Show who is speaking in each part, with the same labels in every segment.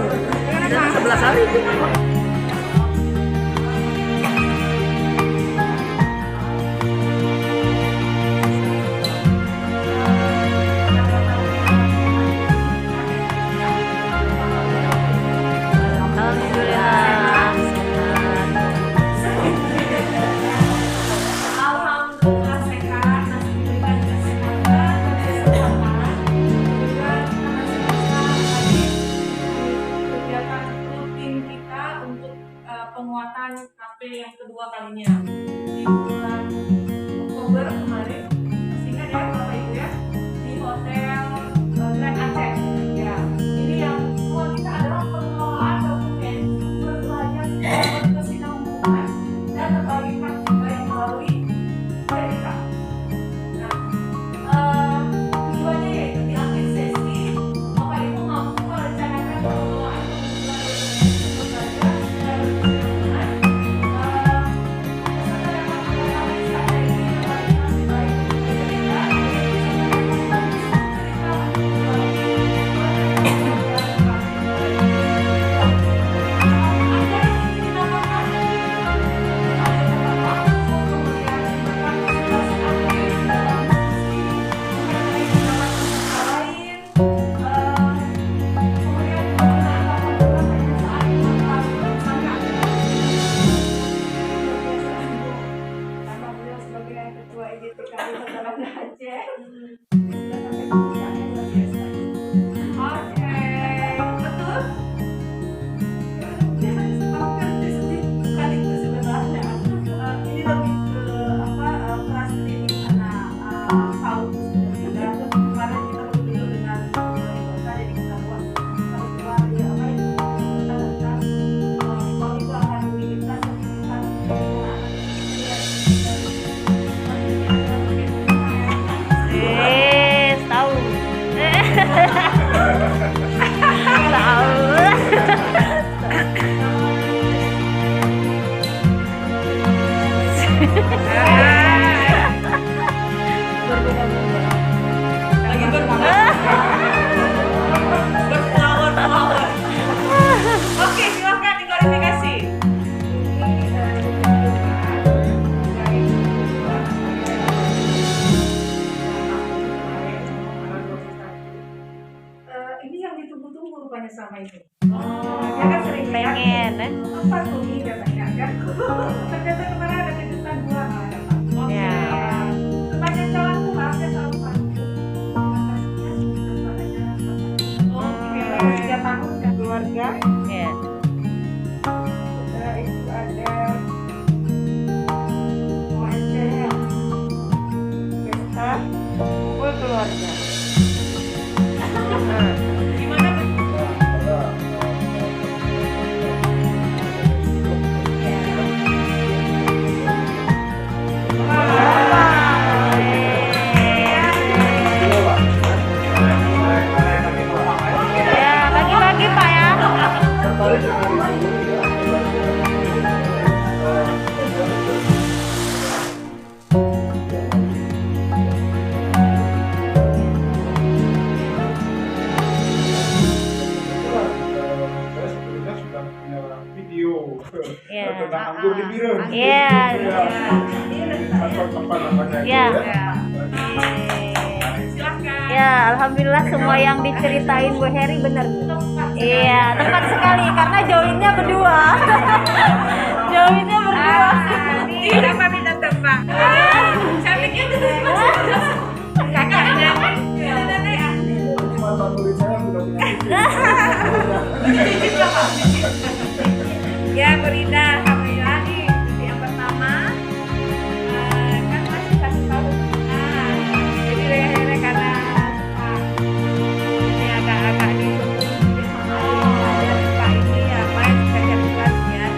Speaker 1: 11 hari.
Speaker 2: Alhamdulillah sehat, masih diberikan kesehatan dan keselamatan. Juga masih bisa hadir di kegiatan rutin kita untuk penguatan KP yang kedua kalinya di bulan Oktober kemarin. Masih ingat ya Bapak Ibu ya, di Hotel Grand Aceh. Ya, ini yang semua kita adalah pengelolaan dokumen berbelanja berkesinambungan dan terbagikan juga yang melalui Verika. Nah, tujuannya yaitu di akhir sesi Bapak Ibu mampu merencanakan pengelolaan pengumpulan dokumen berbelanja secara berkesinambungan. Lagi berflower. Oke, silakan diklarifikasi. Ini yang ditunggu-tunggu rupanya sama ini. Ya kan sering
Speaker 3: Pengen,
Speaker 2: apa tuh ini katanya kan? Ternyata kemarin ada kejutan gua nggak ada Pak.
Speaker 3: Ya.
Speaker 2: Sepanjang jalan tuh harusnya selalu Pak. Oke, 3 tahun kan keluarga.
Speaker 3: ya.
Speaker 2: Itu ada Aceh, Pesta,
Speaker 3: Full keluarga.
Speaker 2: gimana?
Speaker 3: Ya, bagi-bagi Pak ya.
Speaker 4: Saya sebelumnya sudah punya video
Speaker 3: Iya.
Speaker 4: tentang anggur di Biren.
Speaker 3: Iya.
Speaker 4: Apa namanya?
Speaker 3: Iya.
Speaker 4: itu ya.
Speaker 2: Silakan.
Speaker 3: Ya, alhamdulillah semua yang diceritain Bu Heri benar. Iya, tepat sekali karena joinnya berdua. Joinnya berdua.
Speaker 2: Tidak minta tebak. Saya pikir kakaknya.
Speaker 4: Mantan murid saya sudah punya video.
Speaker 2: Ya, Bu Rida, alhamdulillah nih yang pertama kan masih 1 tahun. Jadi leher karena ini agak-agak ditunggu sama Pak ini ya, Pak yang suka jatuhkan ya.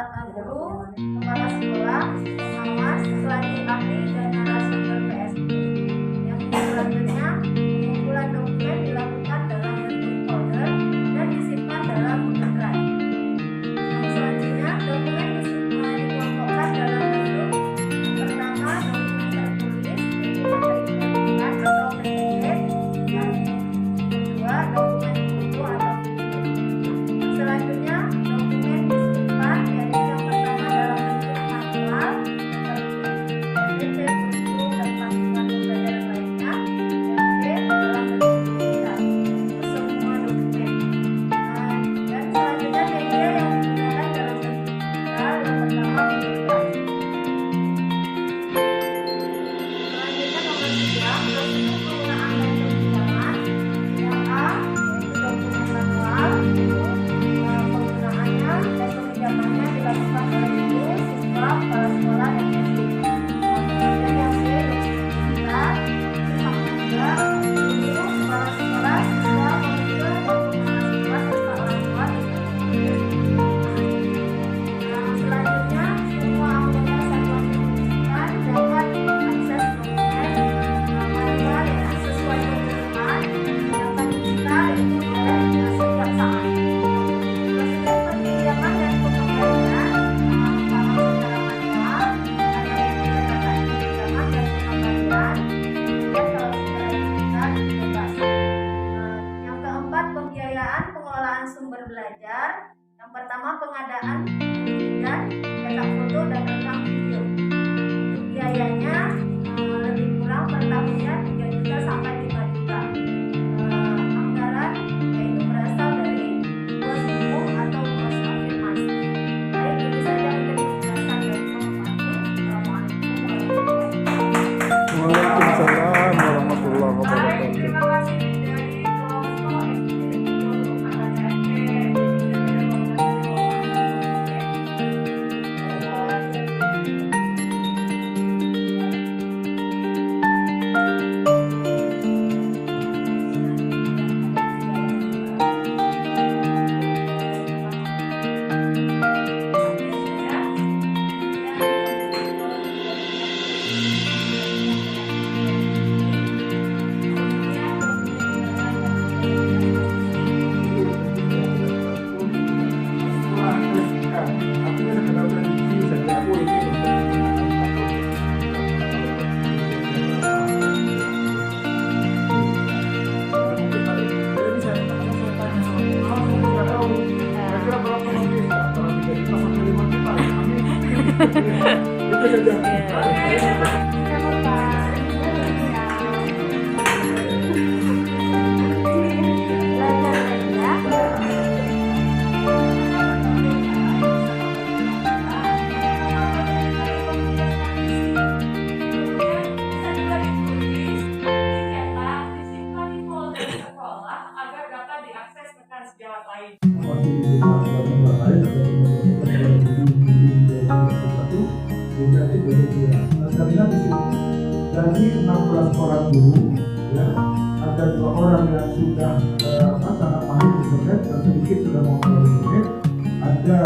Speaker 3: guru, kepala sekolah, pengawas, selaku ahli dan narasumber PSP. Yang selanjutnya, pengumpulan dokumen dilakukan dalam bentuk folder dan disimpan dalam Google Drive. Yang selanjutnya, dokumen dikelompokkan dalam bentuk pertama dokumen tertulis, dokumen atau PDF, yang kedua dokumen foto atau video. Selanjutnya, dokumen disimpan yaitu yang pertama dalam bentuk manual, seperti buku dan panduan pembelajaran lainnya, dan dalam bentuk digital semua dokumen. Dan selanjutnya media yang digunakan dalam bentuk digital yang pertama Google Drive. Selanjutnya nomor 3, prosedur penggunaan dan penunjangan. Yang A, yaitu dokumen manual, penggunaannya dan peminjamannya dilakukan oleh guru, siswa, kepala sekolah, dan SD. Kemudian yang B, digital, sama juga guru, kepala sekolah, siswa, pembimbing, dan kepala sekolah serta orang tua selanjutnya, semua anggota satuan pendidikan dapat mengakses dokumen manual yang sesuai kebutuhan, sedangkan digital itu boleh setiap saat. Prosedur peminjaman dan pengembalian kalau secara manual ada yang menyatakan pinjaman dan pengembalian, kemudian kalau secara digital bebas. Yang keempat, pembiayaan pengelolaan sumber belajar. Yang pertama, pengadaan dan cetak foto dan rekam video. Untuk biayanya lebih kurang per tahunnya 3 juta sampai 5 juta. Anggaran yaitu berasal dari bos umum atau bos afirmasi. Baik, itu saja menjadi penjelasan dari Assalamualaikum warahmatullahi wabarakatuh.
Speaker 4: Waalaikumsalam warahmatullahi
Speaker 2: Baik,
Speaker 4: wabarakatuh.
Speaker 2: terima kasih dari kelompok SD untuk
Speaker 4: Itu saja.
Speaker 2: agar dapat diakses rekan sejawat lain.
Speaker 4: Dari 16 orang guru, ya, ada 2 orang yang sudah sangat mahir di internet dan sedikit sudah mengenal internet. Ada